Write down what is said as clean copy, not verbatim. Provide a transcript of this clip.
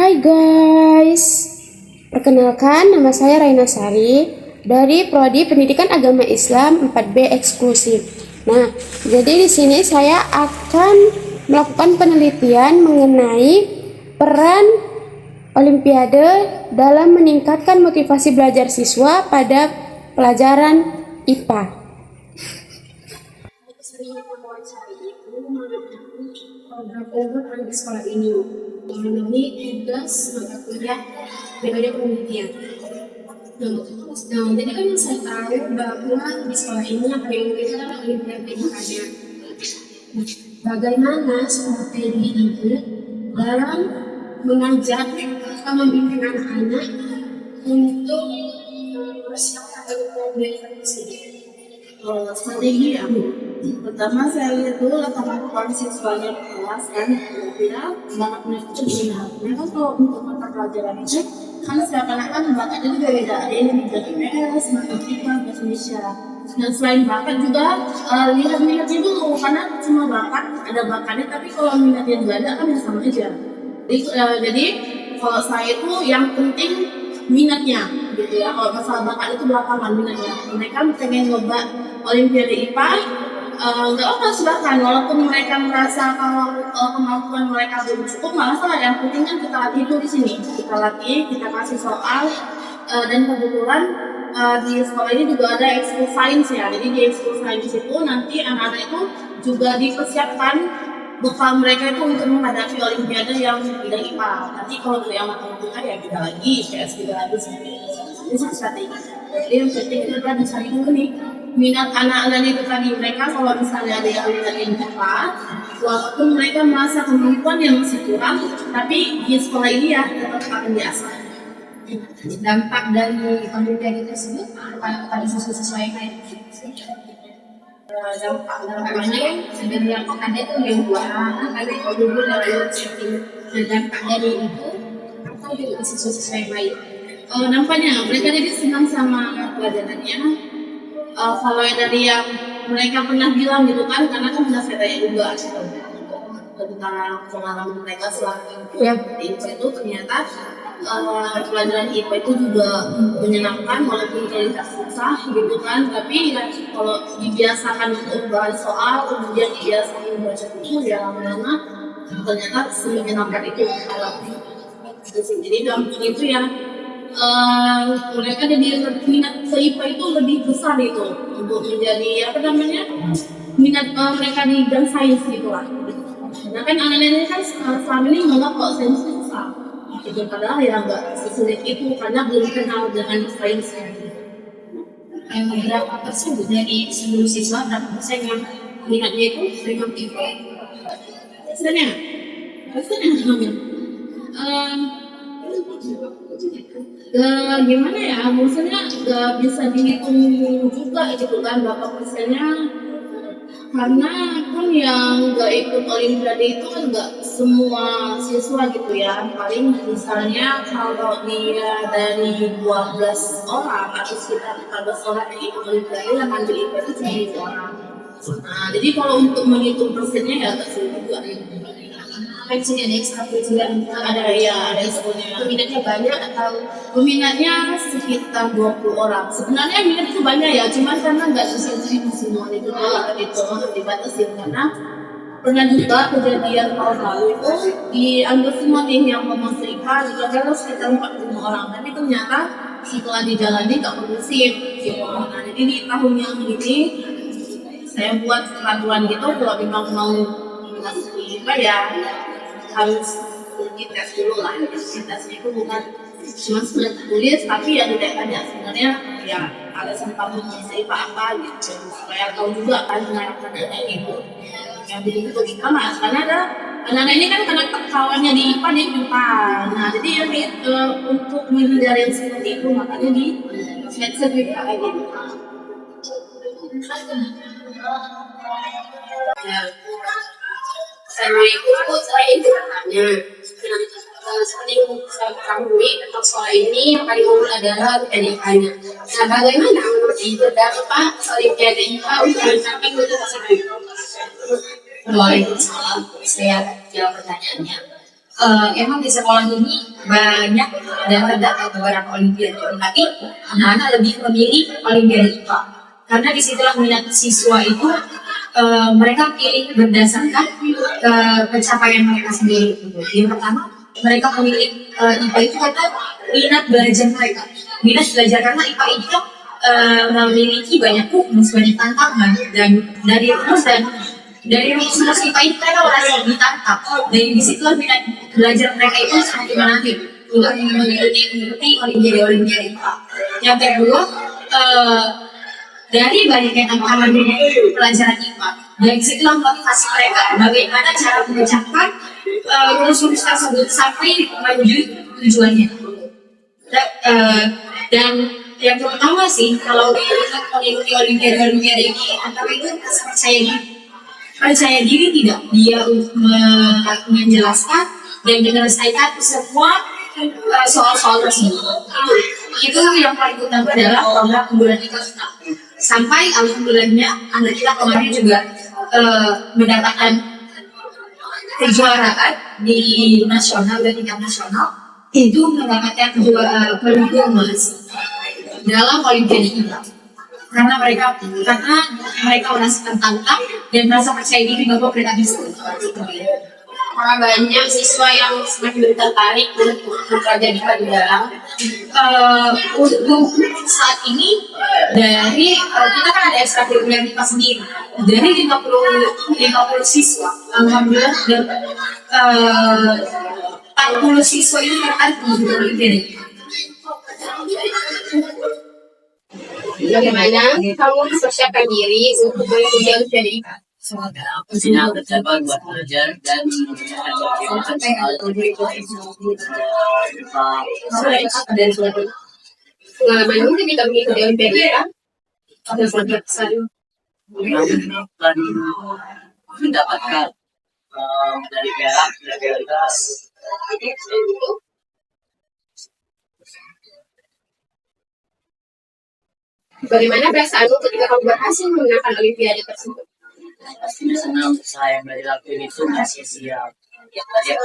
Hai guys, perkenalkan nama saya Raina Sari dari Prodi Pendidikan Agama Islam 4B Eksklusif. Nah, jadi di sini saya akan melakukan penelitian mengenai peran Olimpiade dalam meningkatkan motivasi belajar siswa pada pelajaran IPA. Program di sekolah ini memenuhi tugas mata kuliah metode penelitian. Nah, jadi kan saya tahu bahwa di sekolah ini yang paling penting adalah Olimpiade IPA-nya. Bagaimana sekolah PDI itu dalam mengajak atau membimbing anak-anak untuk mempersiapkan Olimpiade tersebut? Strategi ya. Pertama saya lihat dulu latar belakang siswanya di kelas kan, kira-kira bakat mereka itu gimana. Mereka kalau untuk mata pelajaran itu kan seakan-akan bakatnya juga beda. Ada yang lebih dari IPS, matematika, bahasa Indonesia. Dan selain bakat juga lihat minatnya dulu, karena semua bakat ada bakatnya, tapi kalau minatnya nggak ada kan bisa sama aja. Jadi kalau saya itu yang penting minatnya gitu ya. Kalau masalah bakat itu belakangan minatnya. Mereka pengen nyoba Olimpiade IPA, nggak apa silakan. Walaupun mereka merasa kalau kemampuan mereka belum cukup, nggak masalah. Yang penting kan kita latih itu di sini. Kita latih, kita kasih soal, dan kebetulan di sekolah ini juga ada ekskul sains ya. Jadi di ekskul sains itu nanti anak-anak itu juga dipersiapkan bekal mereka itu untuk menghadapi Olimpiade yang bidang IPA. Nanti kalau dari yang matematika ya beda lagi, IPS beda lagi sendiri. Ini strategi. Jadi yang penting itu adalah dicari dulu nih minat anak-anak itu tadi. Mereka kalau misalnya ada yang minat yang IPA, walaupun mereka merasa kemampuan yang masih kurang, tapi di sekolah ini ya tetap akan diasah. Dampak dari Olimpiade tersebut pada siswa-siswa yang lain. Dampaknya sebenarnya ada itu yang ada dulu dari setting. Nah, dampak dari itu apa untuk siswa-siswa yang lain? Nampaknya mereka jadi senang sama pelajarannya. Kalau dari yang mereka pernah bilang gitu kan, karena kan pernah saya tanya juga tentang pengalaman mereka selama itu ternyata pelajaran IPA itu juga menyenangkan walaupun kualitas susah gitu kan, tapi kalau dibiasakan untuk bahas soal kemudian dibiasakan membaca buku ya lama-lama ternyata semenyenangkan itu jadi gampang itu ya. Mereka jadi minat ke IPA itu lebih besar itu untuk menjadi minat mereka di bidang sains gitu lah. Nah kan anak-anak ini kan selama ini menganggap kok sains itu susah gitu, padahal ya nggak sesulit itu karena belum kenal dengan sainsnya. Yang berapa persen dari seluruh siswa, berapa persen yang minatnya itu dengan IPA? Persennya gimana ya, maksudnya nggak bisa dihitung juga gitu kan berapa persennya, karena kan yang nggak ikut Olimpiade itu kan nggak semua siswa gitu ya. Paling misalnya kalau dia dari 12 orang atau sekitar 14 orang yang ikut Olimpiade yang ambil IPA itu cuma 2 orang. Nah, jadi kalau untuk menghitung persennya ya agak sulit juga. Kan sini ada ekstra pelajaran, ada sebenarnya. Peminatnya banyak atau Peminatnya sekitar 20 orang. Sebenarnya minat itu banyak ya, cuman karena nggak bisa terima semua itu dibatasin karena pernah juga kejadian tahun lalu itu diambil semua tim yang mau masuk IPA juga sekitar 45 orang, tapi ternyata setelah dijalani tak kondusif gitu. Nah, jadi di tahun yang ini saya buat peraturan gitu, kalau memang mau masuk IPA ya harus dites dulu lah. Tesnya itu bukan cuma sekedar tulis, tapi ya tidak tanya sebenarnya ya alasan kamu bisa IPA apa gitu, supaya tahu juga kan mengarahkan anak itu yang begitu kita mas, karena ada anak-anak ini kan karena kawannya di IPA dia pintar. Nah jadi yang untuk menghindari yang seperti itu makanya di set kayak gitu. saya itu katanya seperti yang saya ketahui tentang sekolah ini yang paling unggul adalah PDIK-nya. Nah, bagaimana menurut itu dampak Olimpiade IPA untuk mencapai mutu tersebut? Waalaikumsalam. Saya jawab pertanyaannya. emang di sekolah ini banyak dan terdapat beberapa olimpiade, tapi anak-anak lebih memilih olimpiade IPA karena disitulah minat siswa itu mereka pilih berdasarkan pencapaian mereka sendiri. Yang pertama, mereka memilih IPA itu karena minat belajar mereka, minat belajar karena IPA itu memiliki banyak tugas, banyak tantangan, dan dari rumus IPA itu mereka merasa ditangkap. Dan disitulah minat belajar mereka itu semakin menarik untuk mengikuti olimpiade IPA. Yang kedua, dari banyaknya tantangan pelajaran IPA, dan disitulah motivasi mereka bagaimana cara mengucapkan rumus-rumus tersebut sampai menuju tujuannya. Dan yang pertama sih, kalau mengikuti olimpiade ini, antara itu rasa percaya diri tidak dia untuk menjelaskan dan menyelesaikan semua soal-soal tersebut. Itu yang paling utama adalah program unggulan kita. Sampai alhamdulillahnya anak kita kemarin juga mendapatkan kejuaraan di nasional dan tingkat nasional, itu mendapatkan perunggu emas dalam olimpiade IPA karena mereka merasa tertantang dan merasa percaya diri bahwa mereka bisa. Karena banyak siswa yang semakin tertarik untuk belajar di dalam. Untuk saat ini dari kita kan ada ekstrakurikuler IPA sendiri dari 50 siswa, alhamdulillah, dan 40 siswa ini tertarik untuk olimpiade. Bagaimana kamu mempersiapkan diri untuk mengikuti olimpiade IPA? Aku senang bersabar buat belajar dan Pengalamanmu ketika mengikuti olimpiade IPA? Ada sangat besar. mendapatkan medali perak, medali emas. Bagaimana perasaanmu ketika kamu berhasil memenangkan olimpiade tersebut? Pastinya senang, usaha yang belajar itu nggak sia-sia. Ya, pasti